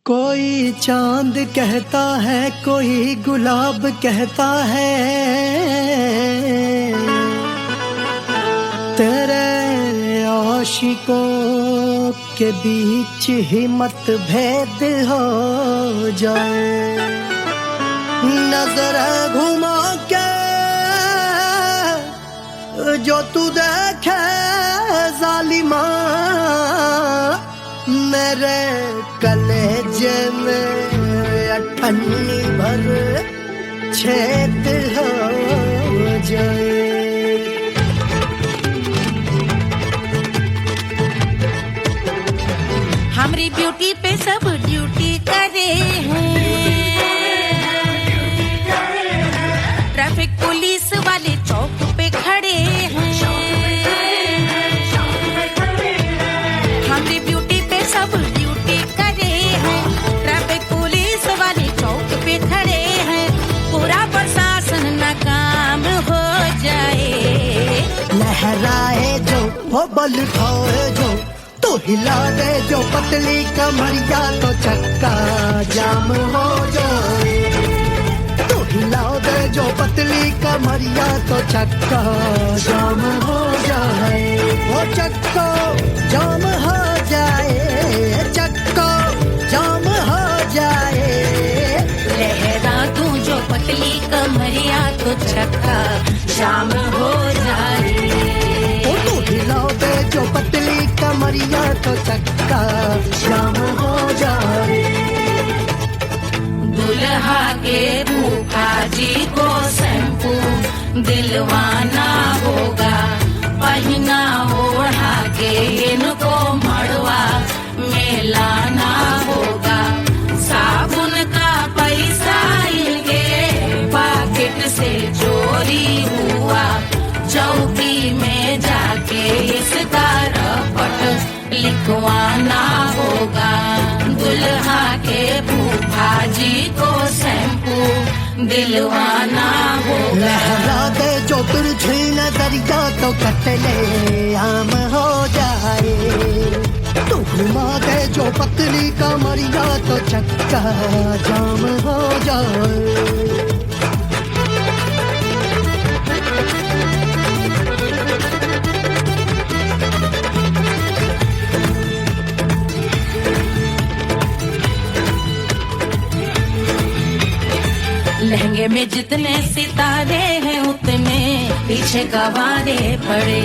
कोई चांद कहता है, कोई गुलाब कहता है, तेरे आशिकों के बीच ही मतभेद हो जाए। नजर घुमा के जो तू देखे जालिमा, मेरे कलेजे में अठन्नी भर छेद हो जाए। हमारी ब्यूटी पे सब ड्यूटी करे हैं, ट्रैफिक पुलिस वाले चौक पे खड़े हैं। हमारी ब्यूटी पे सब ड्यूटी करे हैं, ट्रैफिक पुलिस वाले चौक पे खड़े हैं। पूरा प्रशासन नाकाम हो जाए। लहराए जो वो बल खाए जो, तो हिला दे जो पतली कमरिया, तो चक्का जाम हो जाए। तो हिला दे जो पतली कमरिया, तो चक्का जाम हो जाए। वो चक्का जाम हो जाए, चक्का जाम हो जाए। लहरा तू जो पतली कमरिया, तो चक्का जाम हो जाए। तो हिला दे जो पतली कमरिया, तो चक्का जाम हो जाए। दुल्हा के फूफा जी को शैम्पू दिलवाना होगा, पहना ओढ़ा के इनको मड़वा में लाना होगा। साबुन का पैसा इनके पॉकेट से चोरी हुआ, चौकी में जाके इसका रपट लिखवाना होगा। दुल्हा के फूफा जी को शैम्पू दिलवाना होगा। लहरा दे जो तुरझी नजरिया, तो कतले आम हो जाए। तू घुमा दे जो पतली कमरिया, तो चक्का जाम हो जाए। लहंगे में जितने सितारे हैं, उतने पीछे गवारे पड़े।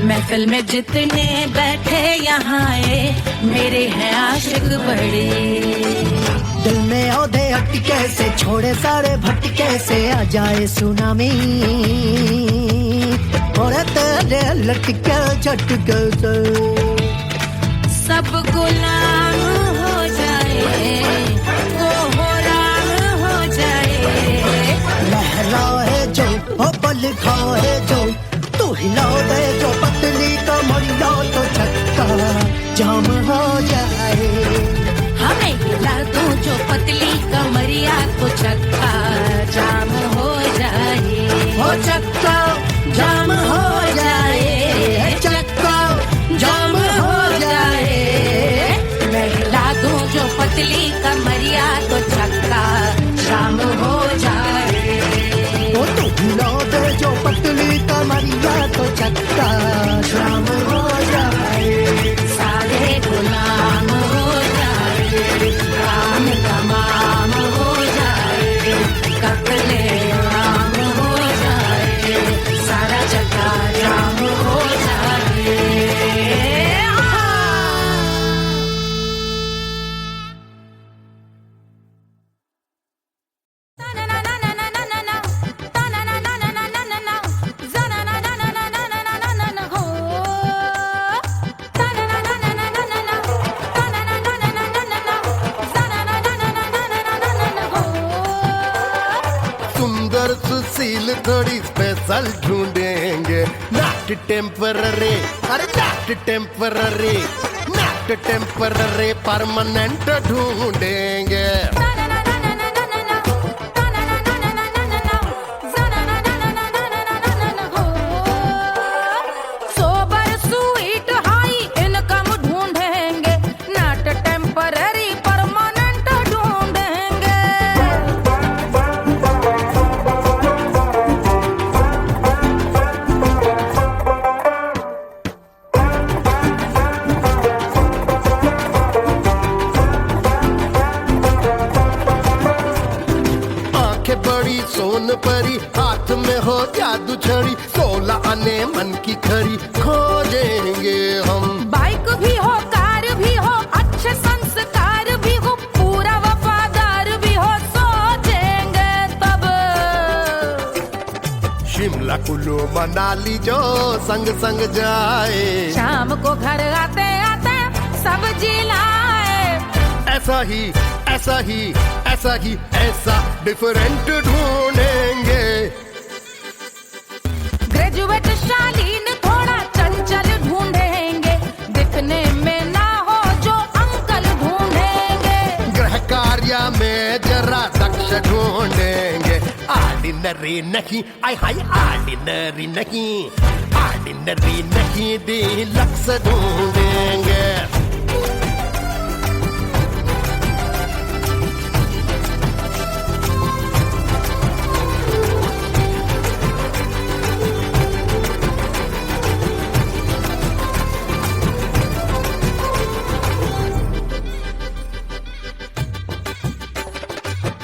महफिल में जितने बैठे यहाँ आए, मेरे हैं आशिक बड़े। दिल में औधे हटके से, छोड़े सारे भटके से, आ जाए सुनामी और तेरे लटके झटके से सब गुलाम हो जाए, वो हो राम हो जाए। लहराए जो वो बल खाए जो, तू हिला दे जो पतली कमरिया, तो चक्का जाम हो जाए। हमें हिला दो जो पतली कमरिया, तो चक्का जाम हो जाए। वो चक्का जाम हो जाए, चक्का जाम हो जाए। मैं हिला दूं जो पतली कमरिया, तो चक्का जाम हो जाए। वो तू हिला दे जो पतली कमरिया, तो चक्का जाम हो जाए। सारे गुलाम हो जाए, काम तमाम हो जाए, कपले आम हो जाए, सारा चक्का जाम हो जाए। सुंदर सुशील थोड़ी स्पेशल ढूंढेंगे, नॉट टेम्पररी, अरे not temporary, not temporary, permanent ढूंढेंगे। सोबर स्वीट हाई इनकम ढूंढेंगे, नॉट टेम्पररी। टेम्पररी परमानेंट ढूंढेंगे। आंखें बड़ी सोन परी, हाथ में हो जादू छड़ी, 16 आने मन की खरी खोजेंगे हम। बाइक भी हो, कार भी हो, अच्छे संस्कार भी हो, पूरा वफादार भी हो, सोचेंगे तब। शिमला कुल्लू मनाली जो संग संग जाए, शाम को घर आते आते सब्जी लाए। ऐसा ही ऐसा ही ऐसा ही ऐसा डिफरेंट ढूंढेंगे। ग्रेजुएट शालीन थोड़ा चंचल ढूंढेंगे, दिखने में ना हो जो अंकल ढूंढेंगे। गृह कार्य में जरा दक्ष ढूंढेंगे। ऑर्डिनरी नहीं, आय हाय ऑर्डिनरी नहीं, ऑर्डिनरी नहीं डीलक्स ढूंढेंगे।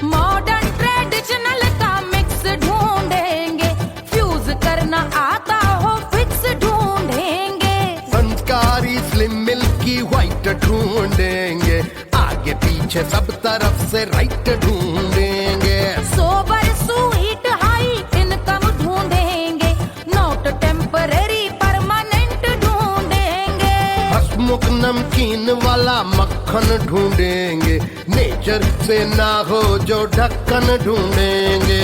मॉडर्न ट्रेडिशनल का मिक्स ढूंढेंगे, फ्यूज करना आता हो फिक्स ढूंढेंगे। संस्कारी स्लिम मिल्की व्हाइट ढूंढेंगे, आगे पीछे सब तरफ से राइट ढूंढेंगे। सोबर स्वीट हाई इनकम ढूंढेंगे, नोट टेम्पररी परमानेंट ढूंढेंगे। हसमुख नमकीन वाला मक्खन ढूंढेंगे, नेचर से ना हो जो ढक्कन ढूंढेंगे।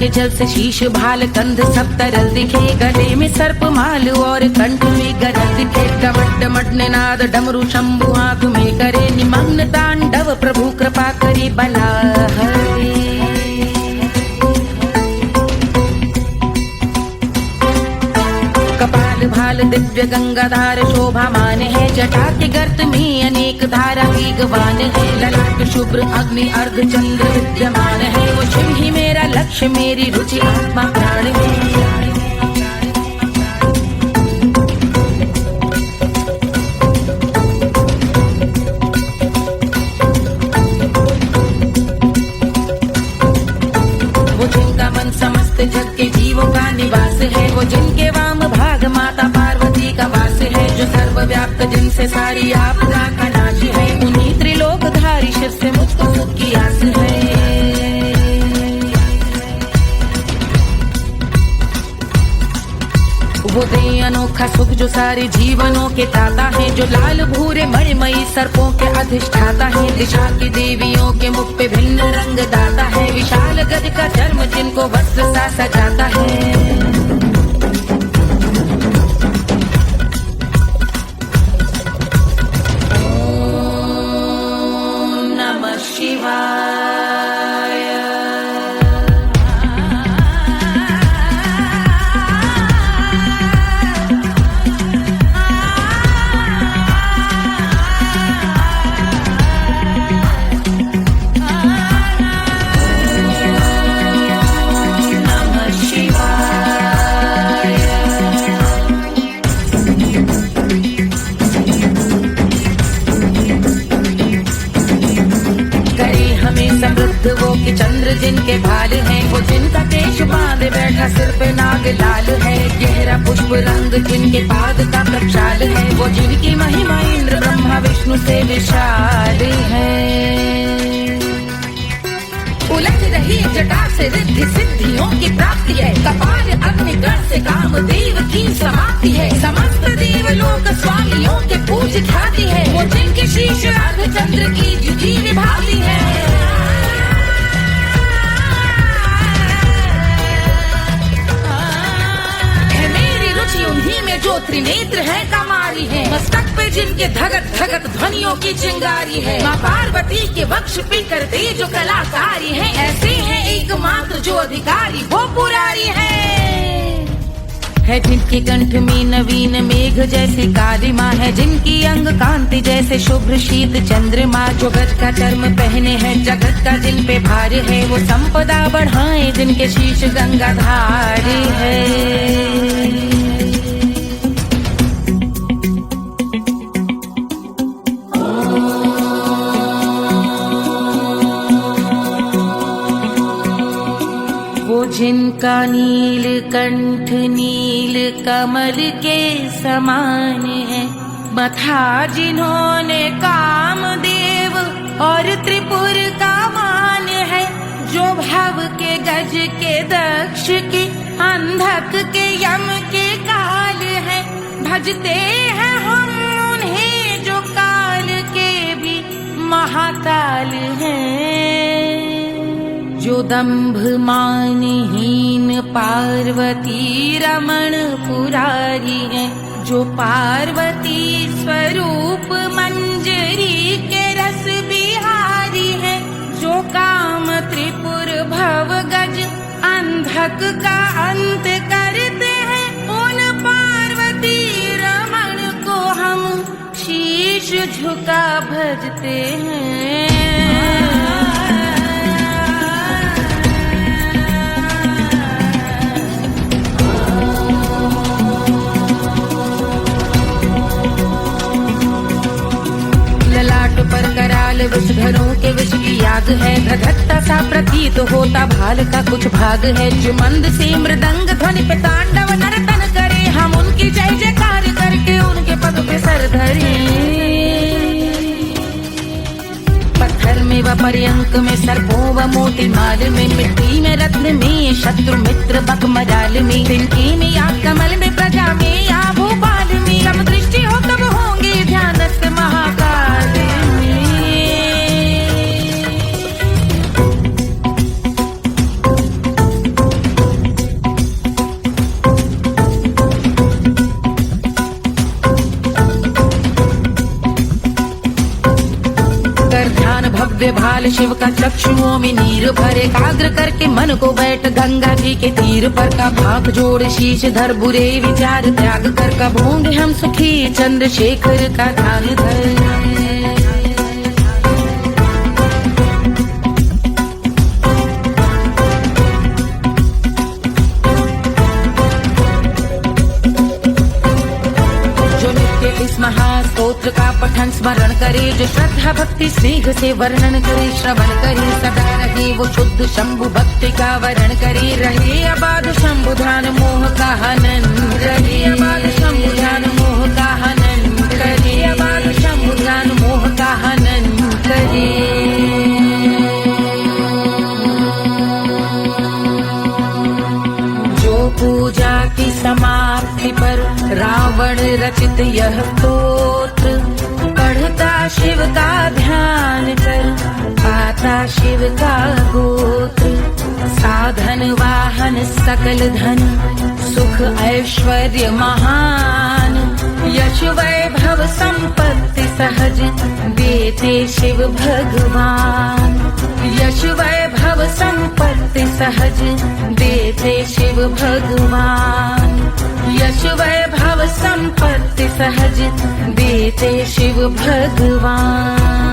जल से शीश भाल कंध सब तरल दिखे, गले में सर्प माल और कंठ में गरल दिखे। डमट डमट निनाद डमरू शंभु आंख में करे निमग्न तांडव, प्रभु कृपा करे बला हरे। कपाल भाल दिव्य गंगाधार शोभामान है, जटा के गर्त में अनेक धारा वेगवान है। ललाट शुभ्र अग्नि अर्ध चंद्र विद्यमान है, वो शिव ही मेरा लक्ष्य मेरी रुचि आत्मा प्राण है। वो जिनका मन समस्त जग के जीवों का निवास है, वो जिनके वाम भाग माता पार्वती का वास है। जो सर्वव्याप्त जिनसे सारी आपदा का नाश है, उन्हीं त्रिलोकधारी शिव से मुझको सुख की आस है। वो दे अनोखा सुख जो सारे जीवनों के दाता है, जो लाल भूरे मणिमयी सर्पों के अधिष्ठाता है। दिशा की देवियों के मुख पे भिन्न रंग दाता है, विशाल गज का जन्म जिनको वस्त्र सा सजाता है। बुद्ध वो कि चंद्र जिनके भाल हैं, वो जिनका केश बांधे बैठा सिर पे नाग लाल है। गहरा पुष्प रंग जिनके पाद का प्रक्षाल है, वो जिनकी महिमा इंद्र ब्रह्मा विष्णु से विशाल है। उलझ रही जटा से रिद्धि सिद्धियों की प्राप्ति है, कपाल अग्निगण से कामदेव की समाप्ति है। समस्त देवलोक स्वामियों के पूज ख्याति है, वो जिनके शीश अर्धचंद्र की जुटी निभाती है। मेरी रुचि उन्हीं में जो त्रिनेत्र है कमारी है, मस्तक पे जिनके धगत धगत ध्वनियों की चिंगारी है। माँ पार्वती के वक्ष पे करते जो कलाकारी है, ऐसे हैं एकमात्र जो अधिकारी वो पुरारी है। जिनके कंठ में नवीन मेघ जैसे कालिमा है, जिनकी अंग कांति जैसे शुभ्र शीत चंद्रमा। जो गज का चर्म पहने हैं जगत का जिन पे भार है, वो संपदा बढ़ाए जिनके शीश गंगाधार है। जिनका नील कंठ नील कमल के समान है, मथा जिन्होंने कामदेव और त्रिपुर का मान है। जो भव के गज के दक्ष के अंधक के यम के काल है, भजते हैं हम उन्हें जो काल के भी महाकाल हैं। जो दंभ मानहीन पार्वती रमण पुरारी है, जो पार्वती स्वरूप मंजरी के रस बिहारी है। जो काम त्रिपुर भव गज अंधक का अंत करते हैं, उन पार्वती रमण को हम शीश झुका भजते हैं। पर कराल विषधरों के विष की याद है, धधकता सा प्रतीत होता भाल का कुछ भाग है। जो मंद से मृदंग ध्वनि पे तांडव नर्तन करे, हम उनकी जय जयकार करके उनके पद पे सर धरे। पत्थर में व पर्यंक में सर्पों व मोती माल में, मिट्टी में रत्न में शत्रु मित्र बक मजाल में, तिनकी में या कमल में प्रजा में या भोपाल में। जब दृष्टि हो तब होंगे ध्यानस्थ महाकाल में। भव्य भाल शिव का चक्षुओं में नीर भरे, एकाग्र करके मन को बैठ गंगा जी के तीर पर। का भाग जोड़ शीश धर बुरे विचार त्याग कर, कब होंगे हम सुखी चंद्रशेखर का ध्यान धर। महास्तोत्र का पठन स्मरण करे, जो श्रद्धा भक्ति स्नेह से वर्णन करे। श्रवण करे सदा रहे वो शुद्ध शंभु भक्ति का वर्ण करे। रहे अबाध शंभु ध्यान मोह का हनन, रहे अबाध शंभु ध्यान मोह का हनन करे। अबाध शंभु ध्यान मोह का हनन करे। पूजा की समाप्ति पर रावण रचित यह स्तोत्र, पढ़ता शिव का ध्यान कर पाता शिव का गोत्र। साधन वाहन सकल धन सुख ऐश्वर्य महान, यश वैभव संपत्ति सहज देते शिव भगवान। यश वैभव संपत्ति सहज देते शिव भगवान। यश वैभव संपत्ति सहज देते शिव भगवान।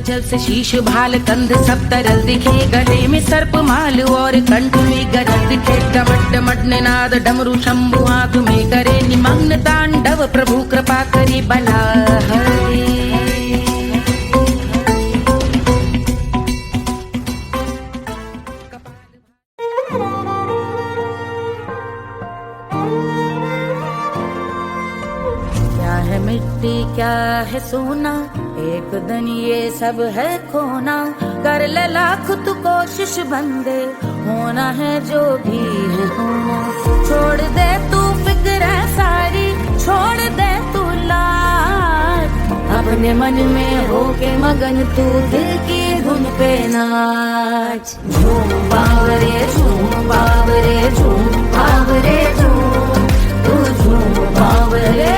जल से शीश भाल कंध सब तरल दिखे, गले में सर्प माल और कंठ में गरज दिखे। डमट डमट निनाद डमरू शंभु आंख में करे निमग्न तांडव, प्रभु कृपा करे बला हरे। मिट्टी क्या है सोना, एक दिन ये सब है खोना। कर ले लाख तू कोशिश बंदे, होना है जो भी है होना। छोड़ दे तू फिक्र सारी, छोड़ दे तू लाज, अपने मन में होके मगन तू दिल की धुन पे नाच। झूम बावरे झूम बावरे झूम बावरे झूम, तू झूम बावरे।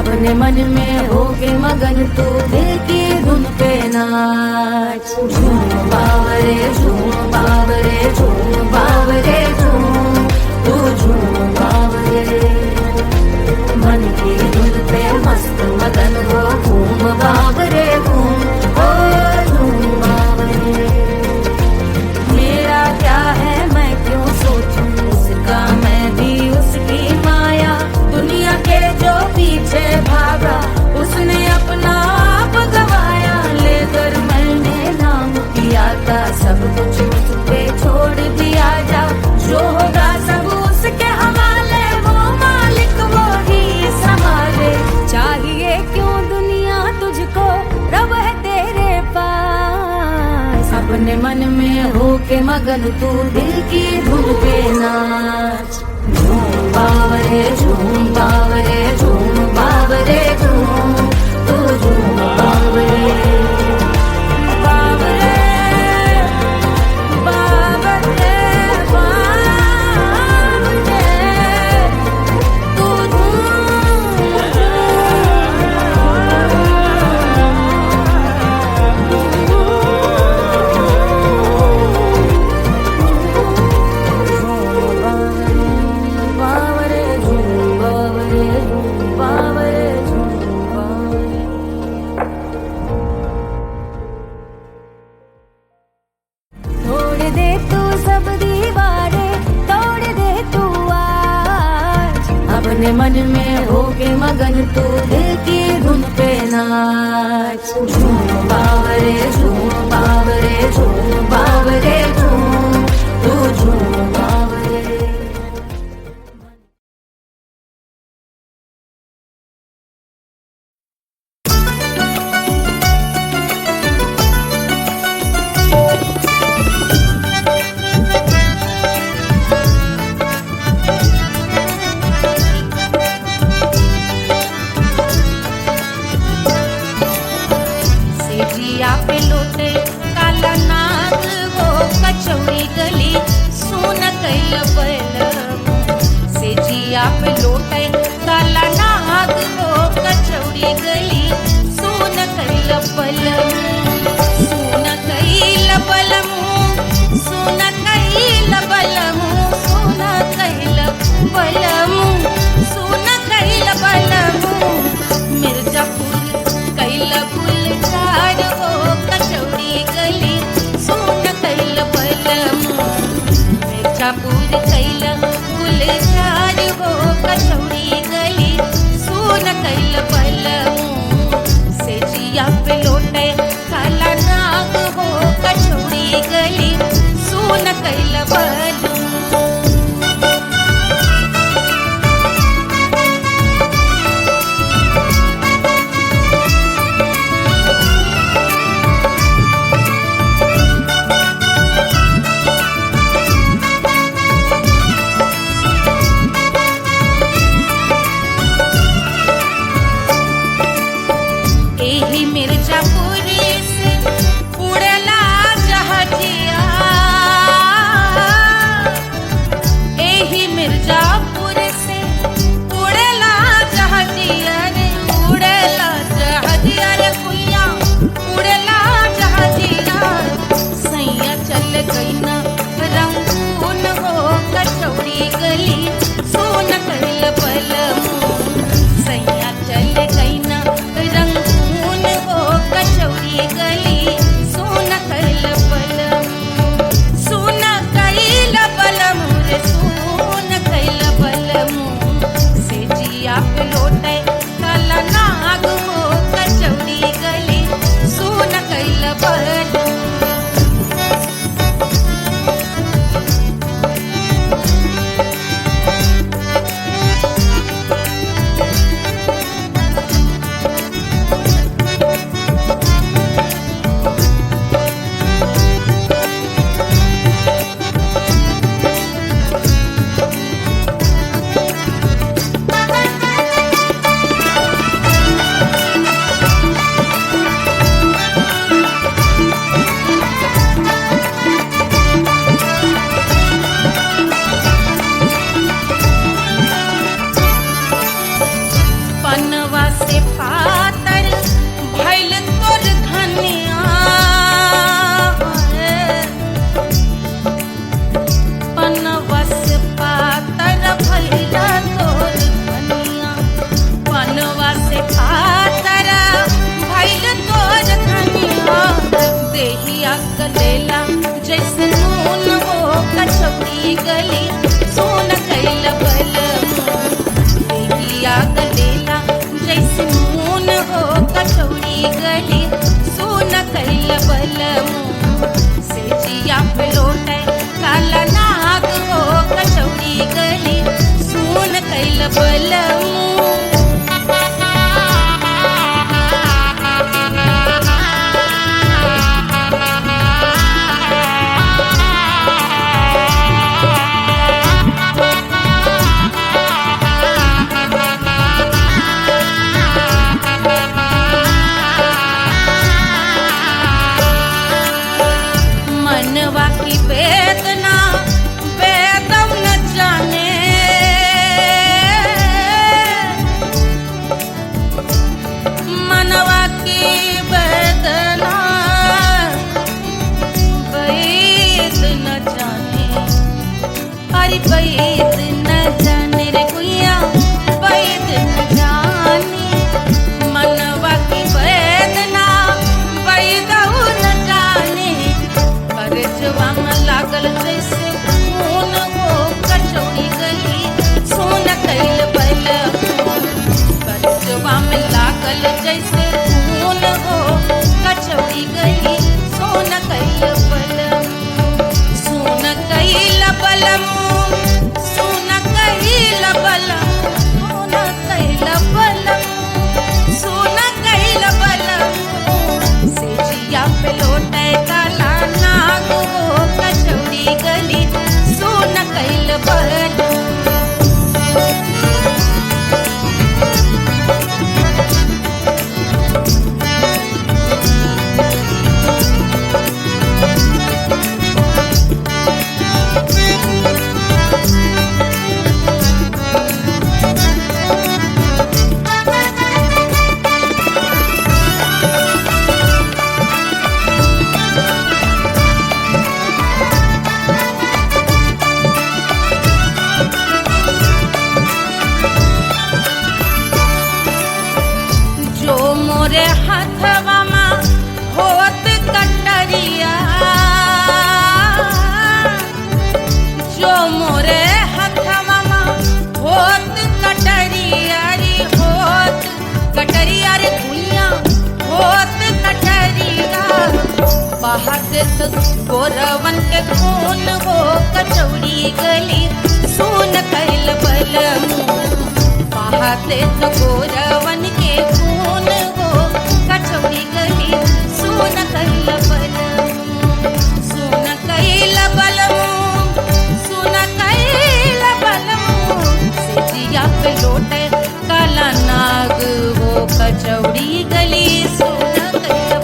अपने मन में होके मगन तू दिल की धुन पे नाच। झूम बावरे झूम बावरे झूम बावरे झूम, तू झूम बावरे। मन की धुन पे मस्त मगन हो घूम बावरे घूम, ओ झूम बावरे। मेरा क्या है मैं क्यों सोचूं उसका, मैं भी उसकी माया। दुनिया के जो पीछे भागा उसने अपना आप गवाया, लेकर मैंने नाम किया था सब कुछ उस पे छोड़ दिया। जा जो होगा सब उसके हवाले, वो मालिक वो ही संभाले। चाहिए क्यों दुनिया तुझको, रब है तेरे पास। अपने मन में होके मगन तू दिल की धुन पे नाच। झूम बावरे झूम बावरे झूम बावरे झूम, तू झूम बावरे। बावरे बावरे बावरे, तू अपने मन में होके मगन तू दिल की धुन पे नाच। झूम बावरे झूम बावरे झूम बावरे झूम, तू झूम बावरे। मिर्जापुरी से उड़ेला जहाजिया, एही मिर्जापुर से उड़ेला जहाजिया रे, उड़ेला जहाजिया रे कुइया, उड़ेला जहाजिया। सैया चल गई ना रंगून हो कचौड़ी गली, सोन कइल बलमू। सैया चल गई ना रंगून हो कचौड़ी गली, सोन कइल बलमू। सोन कइल बलमू रे, सोन कइल बलमू। से जिया पे लोटे काला नाग हो कचौड़ी गली, सोन कइल बलमू। पनवा से पातर भइल तोर धनिया, पनवा से पातर भइल तोर धनिया, पनवा से पातर भइल तोर धनिया। देहिया गलेला जैसे नून हो कचौड़ी गली, सोन कइल बलमू। देहिया गलेला जैसे नून हो कचौड़ी गली, सोन कइल बलमू। से जिया पे लोटे काला नाग हो कचौड़ी गली, सोन कइल बलमू। मनवा की वेदना वेदम न जाने, मनवा की वेदना वेद न जाने, अरे वेद न जाने रे कुइया, वेद न जाने। मनवा की वेदना वेद न जाने, करजवा में लागल जैसे खून हो कचौड़ी गली, सोन कइल बलमू। करजवा में लागल जैसे खून हो कचौड़ी गली, सोन कइल बलमू। सोन कइल बलमू, सोन कइल बलमू, सोन कइल बलमू, सोन कइल बलमू। से जिया पे लोटे काला नाग हो कचौड़ी गली, सोन कइल बलमू। जो मोरे हाथवा मा होत कटरिया, जो मोरे हाथवा मा होत कटरिया रे, होत कटरिया रे कुइया, होत कटरिया। बहाते तो गोरवन के खून हो कचौड़ी गली, सोन कइल बलमू। बहाते तो गोरवन के खून हो कचौड़ी गली, सोन कइल बलमू। सोन कइल बलमू, सोन कइल बलमू। से जिया पे लोटे काला नाग हो कचौड़ी गली, सोन कइल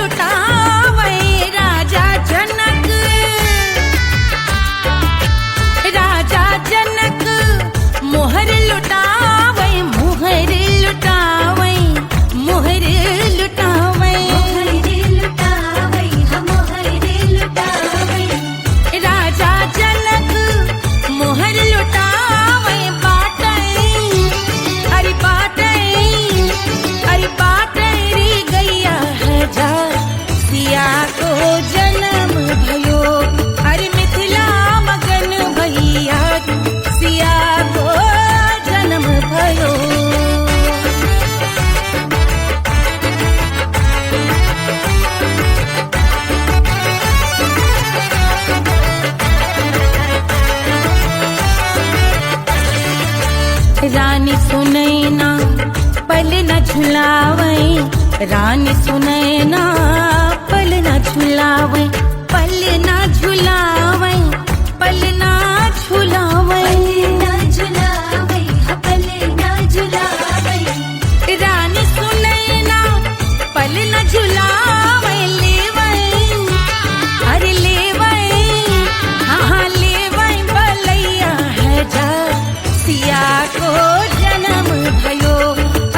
लुटावे राजा जनक, राजा जनक मोहर लुटावे, मोहर लुटावे, मोहर लुटावे, मोहर लुटावे, राजा जनक मोहर लुटावे। बाटे अरे बाटे अरे बाटे री गैया हजार सिया को जन्म भयो, अरे मिथिला मगन भैया सिया को जन्म भयो। रानी सुनैना पल न झुलावे, रानी सुनैना पल न झुलावे, पल न झुलावे, पल न झुलावे, पल न झुलावे, रानी सुनैना पल न झुलावे। लेवे अरे लेवे हाँ लेवे बलैया है जा सिया को जन्म भयो,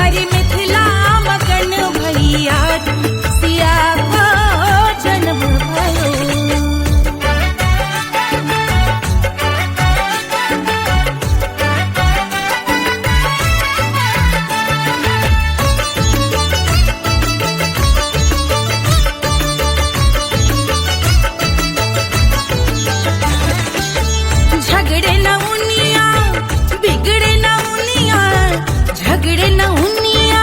अरे मिथिला मगन भैया सिया को जन्म भयो। झगड़े न उनिया बिगड़े न उनिया, झगड़े न उनिया,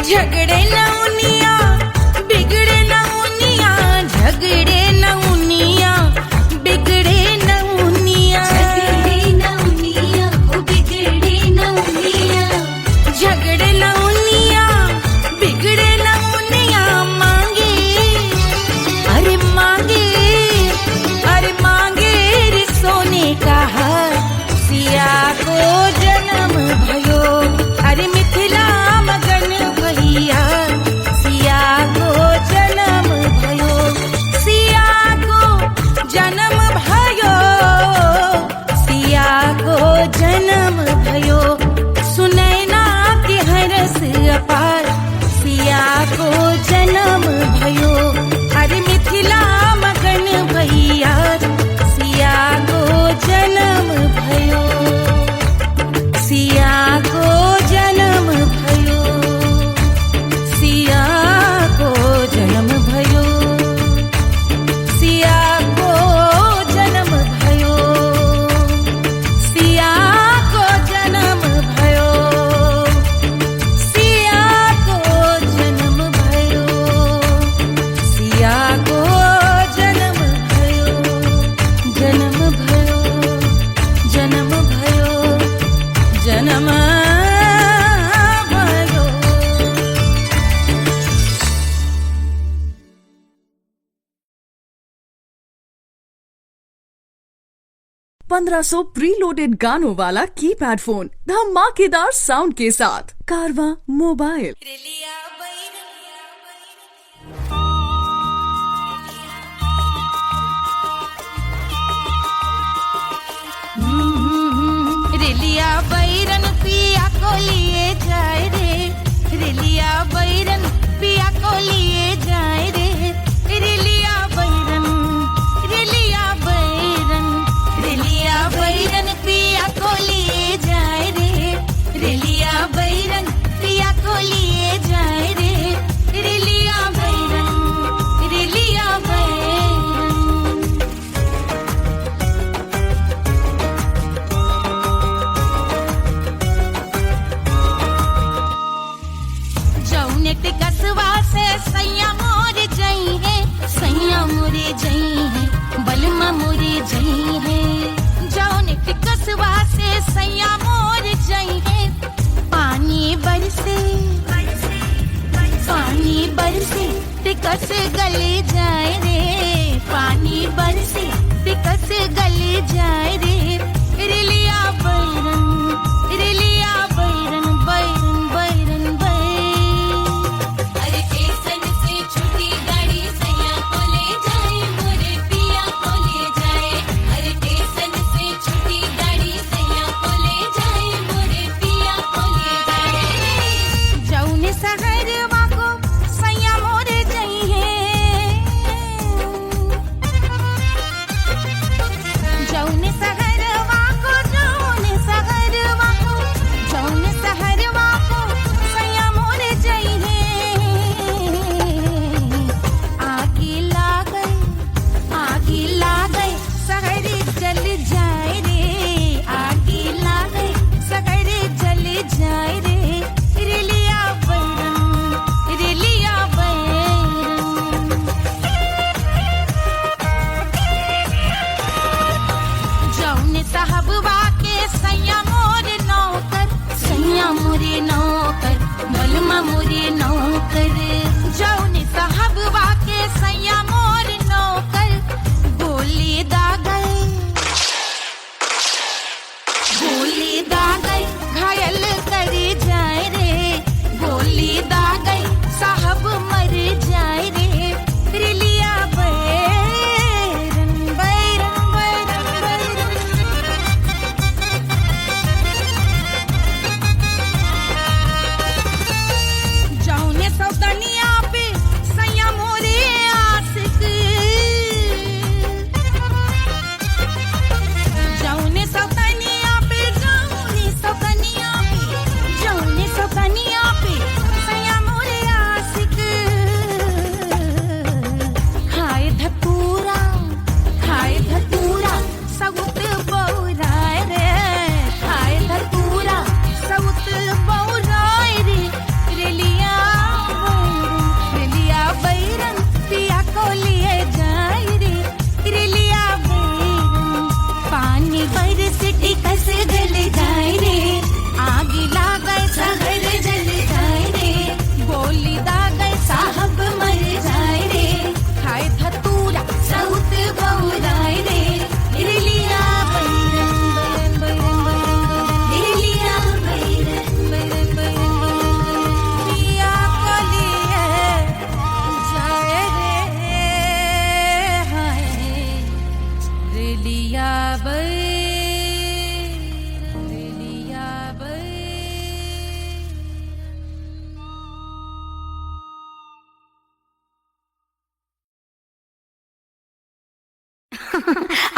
झगड़े न उनिया बिगड़े न उनिया, झगड़े न उनिया बिगड़े न उनिया, झगड़े न उनिया बिगड़े न उनिया, झगड़े न उनिया बिगड़े न उनिया। मांगे अरे मांगे अरे मांगे रे सोने का हार सिया को जन्म भयो, अरे मिथिला मगन भैया सिया को जन्म भयो, सिया को जन्म भयो, सिया को जन्म भयो। सुनैना के हरस अपार सिया को जन्म भयो, अरे मिथिला मगन भैया सिया को जन्म भयो, सिया को जन्म भयो, सिया को जन्म भयो, सिया को जन्म भयो, सिया को जन्म भयो, सिया को जन्म भयो, सिया को जन्म भयो, जन्म भयो, जन्म भयो, जन्म भयो। 1500 प्रीलोडेड गानों वाला कीपैड फोन धमाकेदार साउंड के साथ कारवा मोबाइल। रेलिया बैरन पिया को लिए जाए रे, रेलिया बैरन पिया को लिए जाए रे, रेलिया बैरन, रेलिया बैरन, रेलिया बैरन पिया को लिए जाए रे, रेलिया बैरन पिया को लिए जाए रे, रेलिया बैरन, रेलिया बैरन। जौनेट कसवा से सैया मोरे जई है, सैया मोरे जई है, बलमा मोरे जई है। जौनेट कसवा से सैया मोरे जई है, पानी बरसे, पानी बरसे तिकस गले जाए रे, पानी बरसे तिकस गले जाए रे, रेलिया बैरन, रेलिया बैरन, बैरन बैरन बैरन।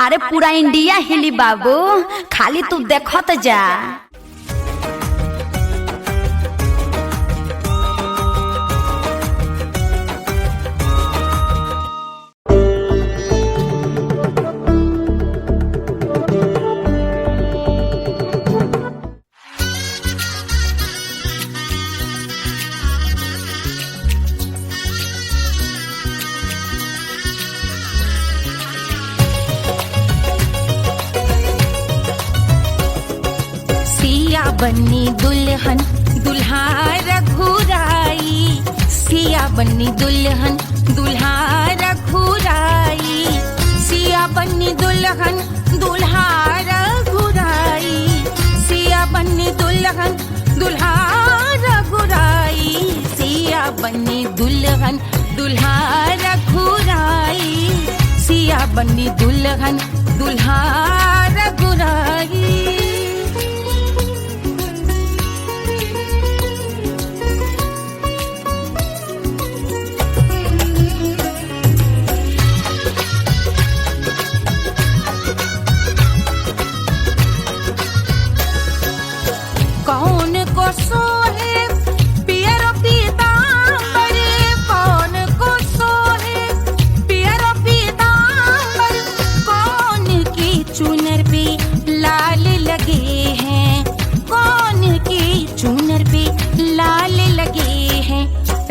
अरे पूरा इंडिया हिली बाबू, खाली तू देखत जा। बन्नी दुल्हन दुल्हा रघुराई, सिया बन्नी दुल्हन दुल्हा रघुराई, सिया बन्नी दुल्हन दुल्हा रघुराई, सिया बन्नी दुल्हन दुल्हा रघुराई, सिया बन्नी दुल्हन दुल्हा रघुराई, सिया बन्नी दुल्हन दुल्हा रघुराई। कौन को सोहे पियरो पीतांबर, कौन को सोहे पियरो पीतांबर, कौन की चुनर पे लाल लगे हैं, कौन की चुनर पे लाल लगे हैं,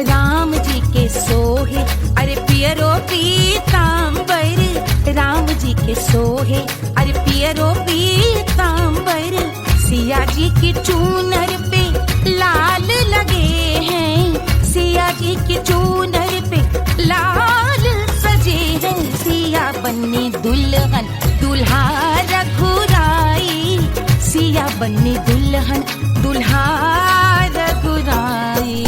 राम जी के सोहे अरे पियरो पीतांबर, राम जी के सोहे अरे पियरो पीतांबर, सिया जी की चूनर पे लाल लगे हैं, सिया जी की चूनर पे लाल सजे हैं, सिया बन्नी दुल्हन दुल्हा रघुराई, सिया बन्नी दुल्हन दुल्हा रघुराई।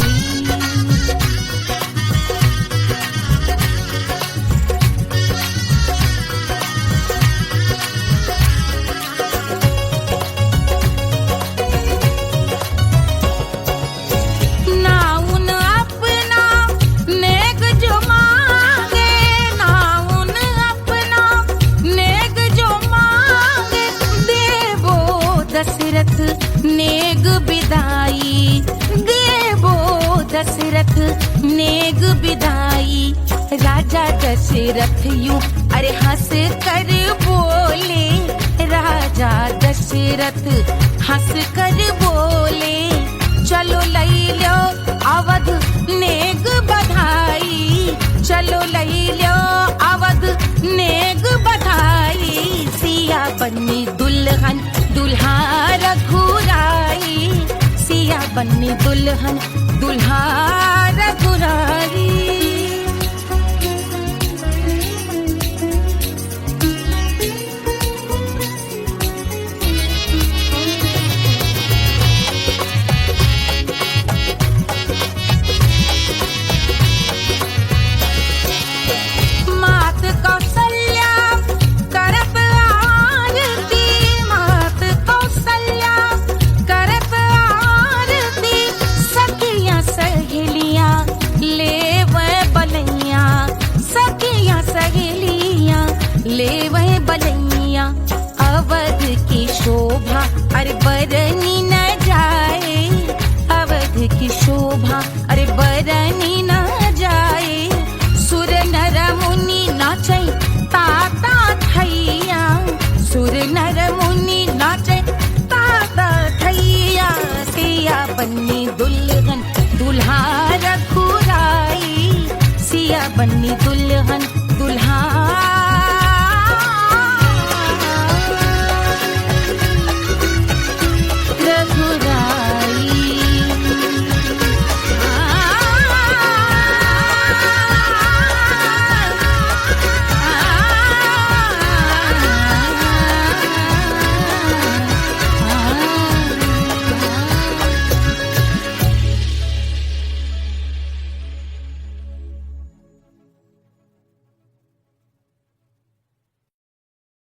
नेग बिदाई देवो दशरथ नेग बिदाई, राजा दशरथ यूं अरे हंस कर बोले, राजा दशरथ हंस कर बोले, चलो लई लो अवध नेग बधाई, चलो लई लो अवध नेग बधाई, सिया बन्नी दुल्हन दुल्हा रघुराई, सिया बन्नी दुल्हन दुल्हा रघुराई। मात कौशल्या करत आरती, मात कौशल्या करत आरती, सखियां सहेलियां लेवे बलैया, सखियां सहेलियां लेवे बलैया, अवध की शोभा अरे बरनी न जाए, अवध की शोभा अरे बरनी न जाए, सुर नर मुनि नाचे ताता थैया, सुर नर मुनि नाचे ताता थैया, सिया बन्नी दुल्हन दुल्हा रघुराई, सिया बन्नी दुल्हन दुल्हा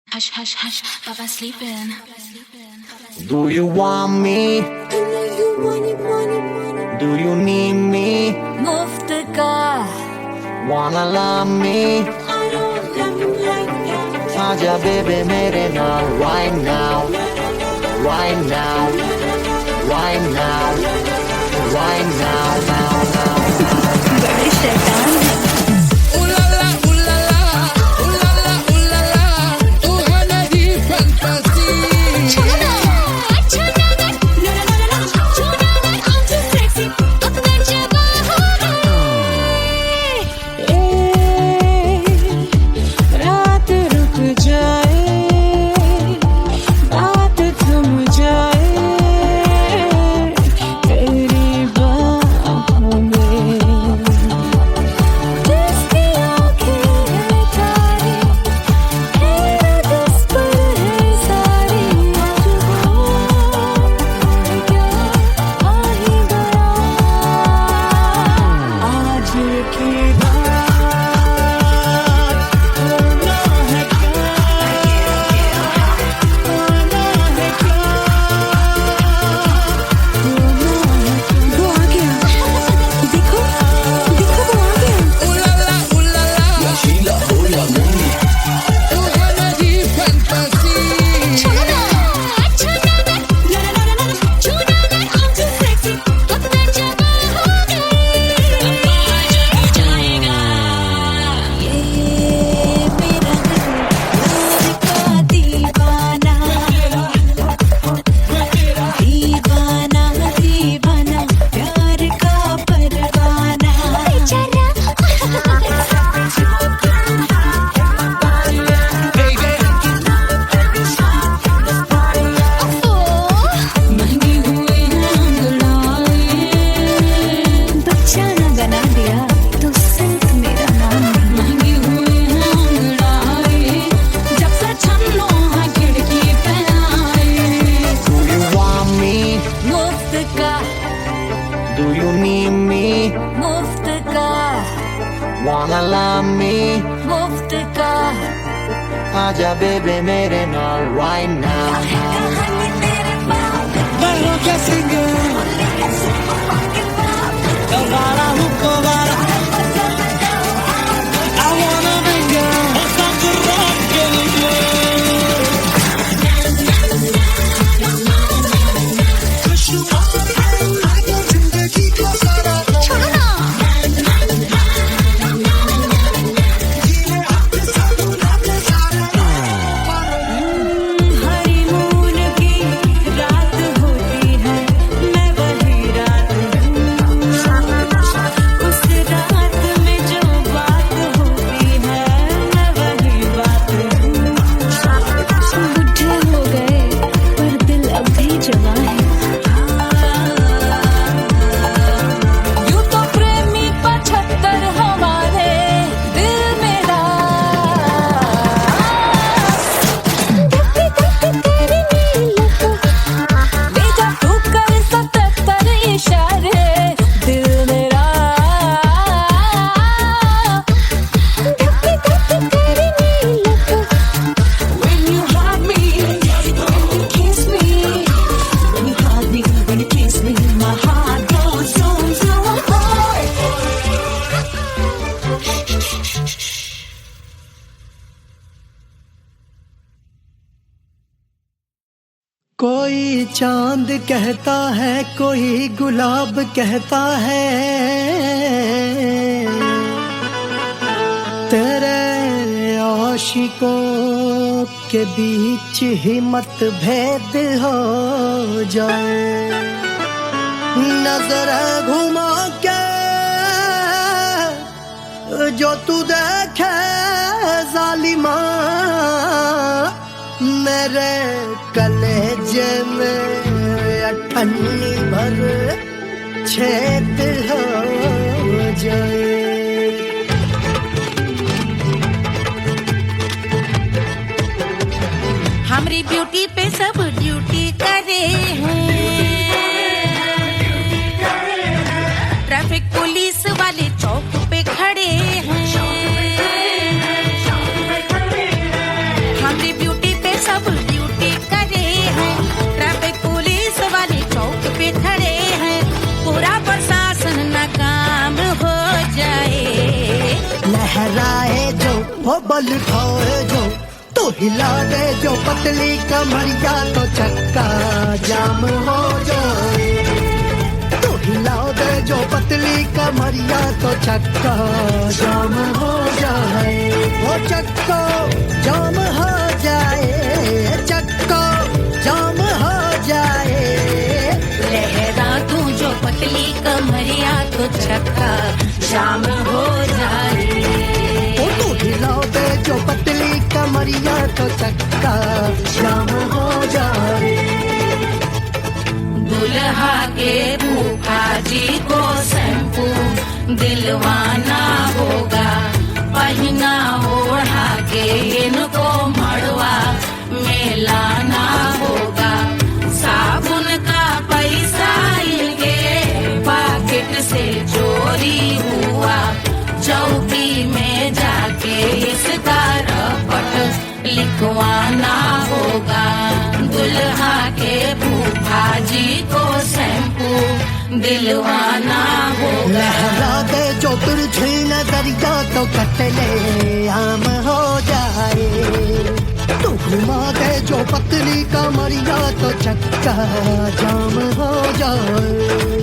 Hush, hush, hush, Papa sleeping. Do you want me? Do you need me? मुफ्त का Wanna love me? आजा बेबे मेरे नाल right now, right now, right now, right now, now, now. बड़े शैतान हैं। Wanna love me मुफ्त का आजा बेबे मेरे नाल right now. Bailo que sigue Cavara cavara I wanna bring you Stop the rock कोई चांद कहता है कोई गुलाब कहता है तेरे आशिकों के बीच ही मतभेद हो जाए नजर घुमा के जो तू देखे जालिमा मेरे कलेजे में अठन्नी भर छेद हो जाए हमारी ब्यूटी पे सब ड्यूटी करे हैं ट्रैफिक पुलिस वाले चौक पे खड़े हैं हमारी ब्यूटी पे सब ड्यूटी करे हैं ट्रैफिक पुलिस वाले चौक पे खड़े हैं पूरा प्रशासन नाकाम हो जाए लहराए जो वो बल खाए जो तो हिला दे जो पतली कमरिया तो चक्का जाम हो जाए। तो हिला दे जो पतली कमरिया तो चक्का जाम हो जाए। वो चक्का जाम हो जाए, चक्का जाम हो जाए। लहरा तू जो पतली कमरिया तो चक्का जाम हो जाए। तो हिला दे जो पतली कमरिया तो चक्का जाम हो जाए। दुल्हा के फूफा जी को शैम्पू दिलवाना होगा, पहना ओढ़ा के इनको मड़वा में लाना होगा। साबुन का पैसा इनके पॉकेट से चोरी हुआ, चौकी में जाके इसका रपट लिखवाना होगा। दुल्हा के फूफा जी को शैम्पू दिलवाना होगा। लहरा दे जो तुझे नजरिया तो कतले आम हो जाए। तू घुमा दे जो पतली कमरिया तो चक्का जाम हो जाए।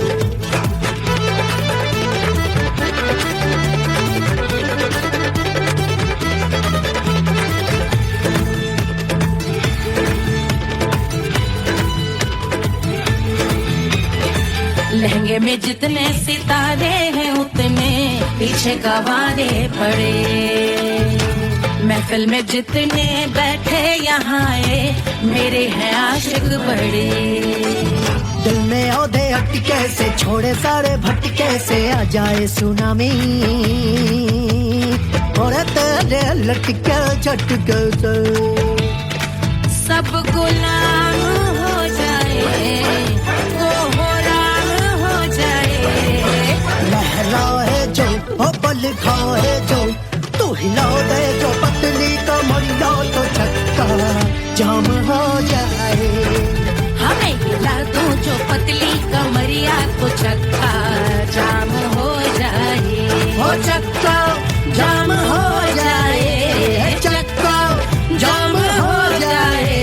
लहंगे में जितने सितारे हैं उतने पीछे गवारे पड़े। महफिल में जितने बैठे यहाँ आए मेरे हैं आशिक बड़े। दिल में औधे अटके से छोड़े सारे भटके से आ जाए सुनामी। और तेरे लटके झटके से सब गुलाम हो जाए, लहराए जो ओ पल खाए जो। तू हिला दे जो पतली कमरिया तो चक्का जाम हो जाए। हमें हिला दो जो पतली कमरिया तो चक्का जाम हो जाए। ओ चक्का जाम हो जाए, चक्का जाम हो जाए।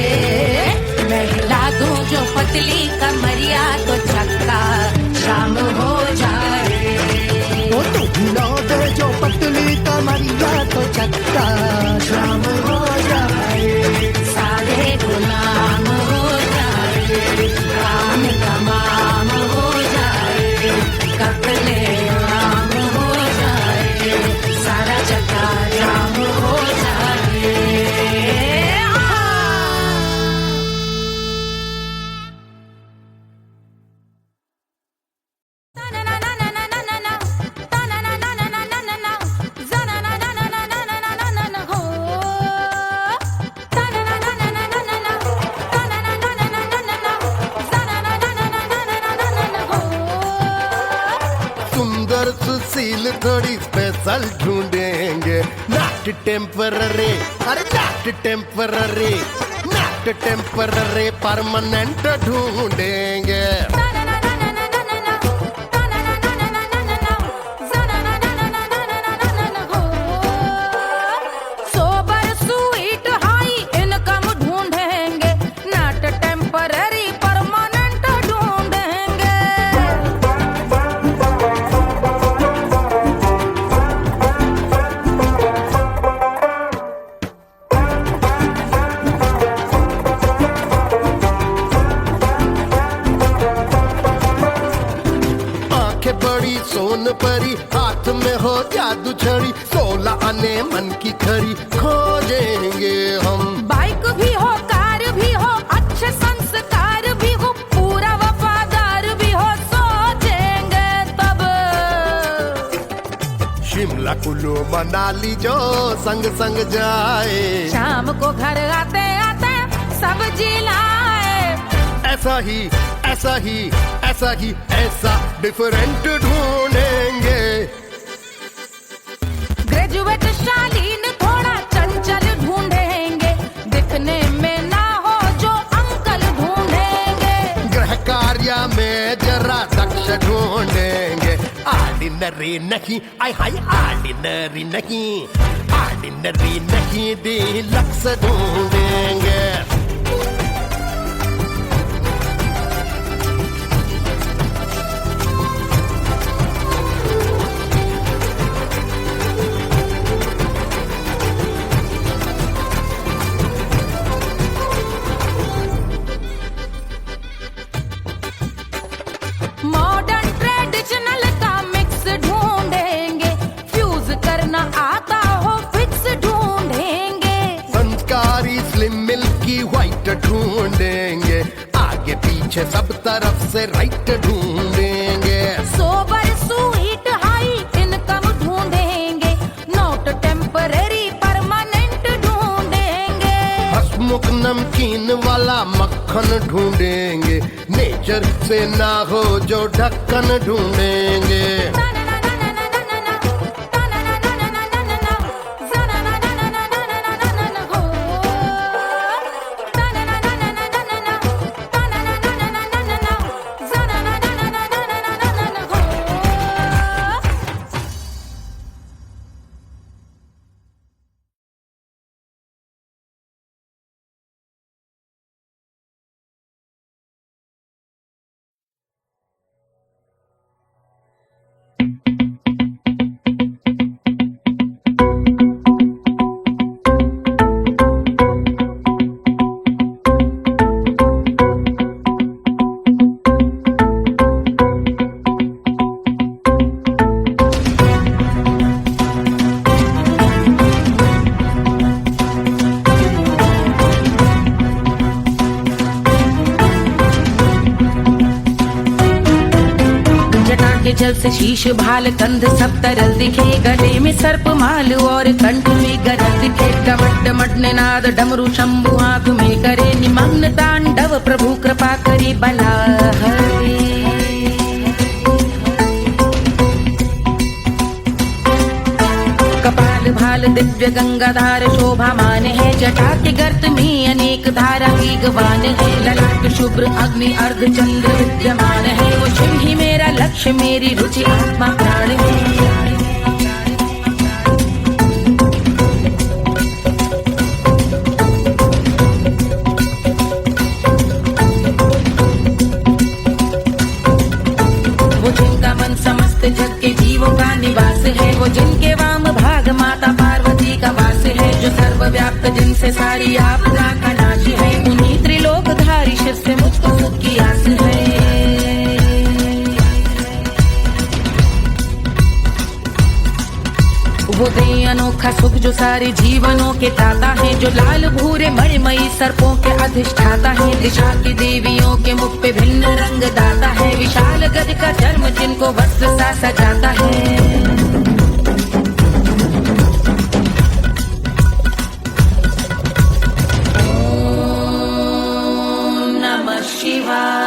मैं हिला दूं जो पतली कमरिया तो चक्का जाम हो जाए। ओ तू हिला दे जो पतली कमरिया तो चक्का जाम हो जाए। सारे गुलाम हो जाए, काम तमाम हो जाए, कपले आम हो जाए, सारा चक्का जाम हो जाए। सुंदर सुशील थोड़ी स्पेशल ढूंढेंगे। नॉट टेम्पररी, अरे not temporary, not temporary, permanent ढूंढेंगे। सोबर स्वीट हाई इनकम ढूंढेंगे, नॉट टेम्पररी परमानेंट ढूंढेंगे। आंखें बड़ी सोन परी, हाथ में हो जादू छड़ी, 16 आने मन की खरी खोजेंगे हम। बाइक भी हो, कार भी हो, अच्छे संस्कार भी हो, पूरा वफादार भी हो, सोचेंगे तब। शिमला कुल्लू मनाली जो संग संग जाए। शाम को घर आते आते सब्जी लाए। ऐसा ही ऐसा ही ऐसा ही ऐसा डिफरेंट ढूंढेंगे। ग्रेजुएट शालीन थोड़ा चंचल ढूंढेंगे, दिखने में ना हो जो अंकल ढूंढेंगे। गृह कार्य में जरा दक्ष ढूंढेंगे। ऑर्डिनरी नहीं, आय हाय ऑर्डिनरी नहीं, ऑर्डिनरी नहीं डीलक्स ढूंढेंगे। मॉडर्न ट्रेडिशनल का मिक्स ढूंढेंगे, फ्यूज करना आता हो फिक्स ढूंढेंगे। संस्कारी स्लिम मिल्की व्हाइट ढूंढेंगे, आगे पीछे सब तरफ से राइट ढूंढेंगे। सोबर स्वीट हाई इनकम ढूंढेंगे, नोट टेम्पररी परमानेंट ढूंढेंगे। हसमुख नमकीन वाला मक्खन ढूंढेंगे, नेचर से ना हो जो ढक्कन ढूंढेंगे। जल से शीश भाल कंध सब तरल दिखे, गले में सर्प माल और कंठ में गरज दिखे। डमट डमट निनाद डमरू शंभु आंख में करे निमग्न तांडव, प्रभु कृपा करे बला हरे। कपाल भाल दिव्य गंगाधार शोभामान है, जटा के गर्त में अनेक धारा वेगवान है। ललाट शुभ्र अग्नि अर्ध चंद्र विद्यमान है, वो शिव ही मेरा लक्ष्य मेरी रुचि आत्मा प्राण है। वो जिनका मन समस्त जग के जीवों का निवास है, वो जिनके वाम भाग माता पार्वती का वास है। जो सर्वव्याप्त जिनसे सारी आपदा का नाश है, उन्हीं त्रिलोकधारी शिव से मुझको सुख की आस है। वो दे अनोखा सुख जो सारे जीवनों के दाता है, जो लाल भूरे मणिमयी सर्पों के अधिष्ठाता है। दिशा की देवियों के मुख पे भिन्न रंग दाता है, विशाल गज का चर्म जिनको वस्त्र सा सजाता है। ओम नमः शिवाय।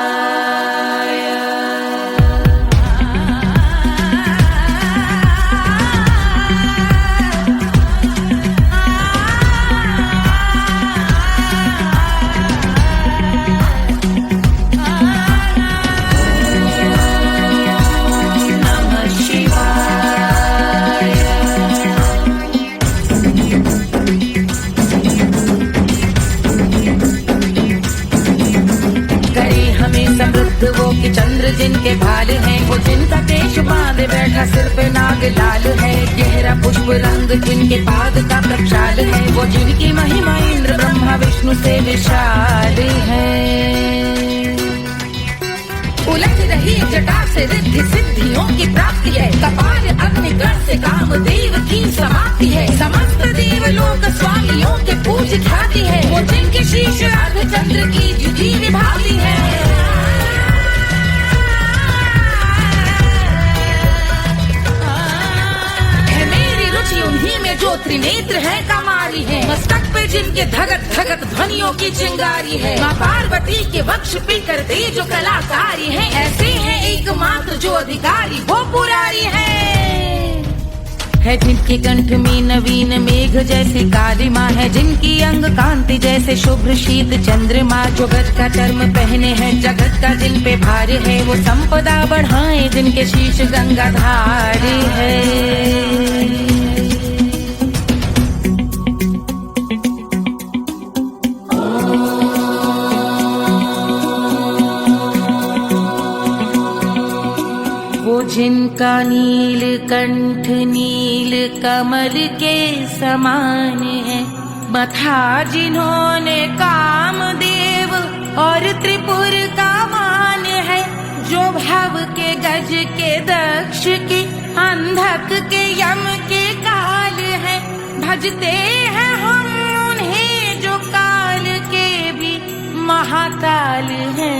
वो कि चंद्र जिनके भाल हैं, वो जिनका केश बांधे बैठा सिर पे नाग लाल है। गहरा पुष्प रंग जिनके पाद का प्रक्षाल है, वो जिनकी महिमा इंद्र ब्रह्मा विष्णु से विशाल है। उलझ रही जटा से रिद्धि सिद्धियों की प्राप्ति है, कपाल अग्निगण से कामदेव की समाप्ति है। समस्त देवलोक स्वामियों के पूज ख्याति है, वो जिनके शीश अर्ध चंद्र की जुटी निभाती है। उन्हीं में जो त्रिनेत्र है कमारी है, मस्तक पे जिनके धगत धगत ध्वनियों की चिंगारी है। माँ पार्वती के वक्ष पे करते जो कलाकारी है, ऐसे हैं एकमात्र जो अधिकारी वो पुरारी है। जिनके कंठ में नवीन मेघ जैसी काली माँ है, जिनकी अंग कांति जैसे शुभ्र शीत चंद्रमा। जो गज का चर्म पहने हैं जगत का जिन पे भार है, वो संपदा बढ़ाए जिनके शीश गंगाधार है। जिनका नील कंठ नील कमल के समान है, मथा जिन्होंने कामदेव और त्रिपुर का मान है, जो भव के गज के दक्ष के अंधक के यम के काल है, भजते हैं हम उन्हें जो काल के भी महाकाल हैं।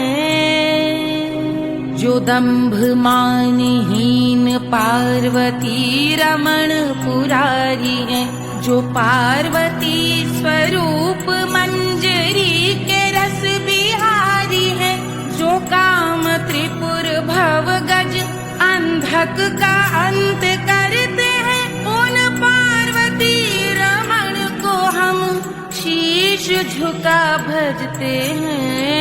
जो दंभ मानहीन पार्वती रमण पुरारी है, जो पार्वती स्वरूप मंजरी के रस बिहारी है, जो काम त्रिपुर भव गज अंधक का अंत करते हैं, उन पार्वती रमण को हम शीश झुका भजते हैं।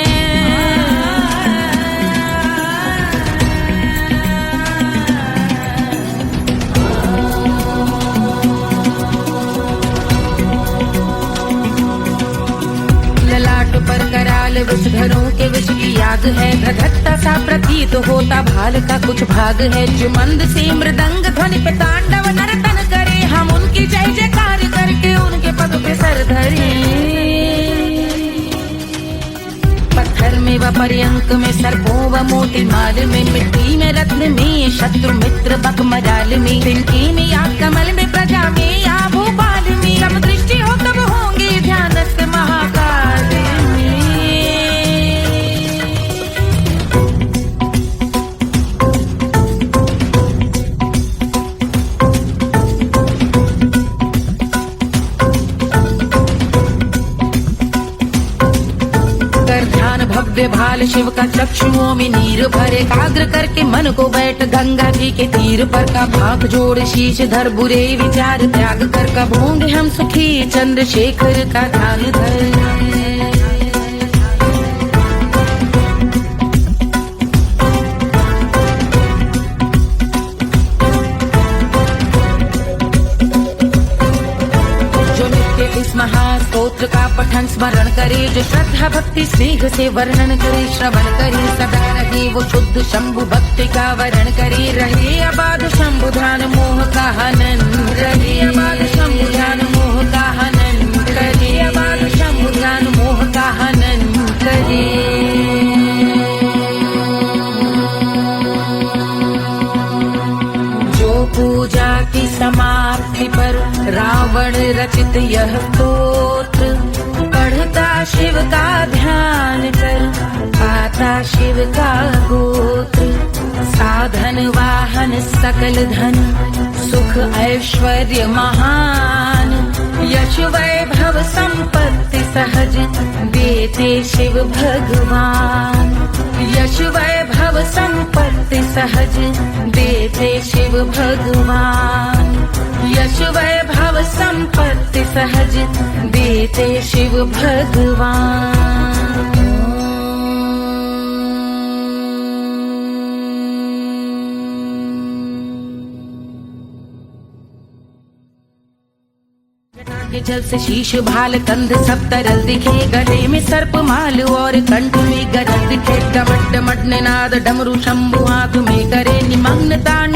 ललाट पर कराल विष घरों के विष की याद है, धधकता सा प्रतीत होता भाल का कुछ भाग है, जो मंद से मृदंग ध्वनि पे तांडव नर्तन करे, हम उनकी जय जयकार करके उनके पद पे सर धरे। पत्थर में व पर्यंक में सर्पों व मोती माल में, मिट्टी में रत्न में शत्रु मित्र बक मजाल में, तिनकी में या कमल में प्रजा में या भोपाल में, जब दृष्टि हो तब होंगे ध्यानस्थ महाकाल में। भव्य भाल शिव का चक्षुओं में नीर भरे, एकाग्र करके मन को बैठ गंगा जी के तीर पर, का भाग जोड़ शीश धर बुरे विचार त्याग कर, कब होंगे हम सुखी चंद्रशेखर का ध्यान धर। इस महास्तोत्र का पठन स्मरण करे, जो श्रद्धा भक्ति स्नेह से वर्णन करे, श्रवण करे सदा रहे वो शुद्ध शंभु भक्ति का वरण करे, रहे अबाध शंभु ध्यान मोह का हनन, रहे अबाध शंभु ध्यान मोह का हनन करे, अबाध शंभु ध्यान मोह का हनन करे। पूजा की समाप्ति पर रावण रचित यह स्तोत्र, पढ़ता शिव का ध्यान कर पाता शिव का गोत्र, साधन वाहन सकल धन सुख ऐश्वर्य महान, यश वैभव संपत्ति सहज देते शिव भगवान, यश वैभव संपत्ति सहज देते शिव भगवान, यश वैभव संपत्ति सहज देते शिव भगवान। के जल से शीश भाल कंध सब तरल दिखे, गले में सर्प माल और कंठ में गरज दिखे, डमट डमट निनाद डमरू शंभु आंख में करे निमग्न तांडव।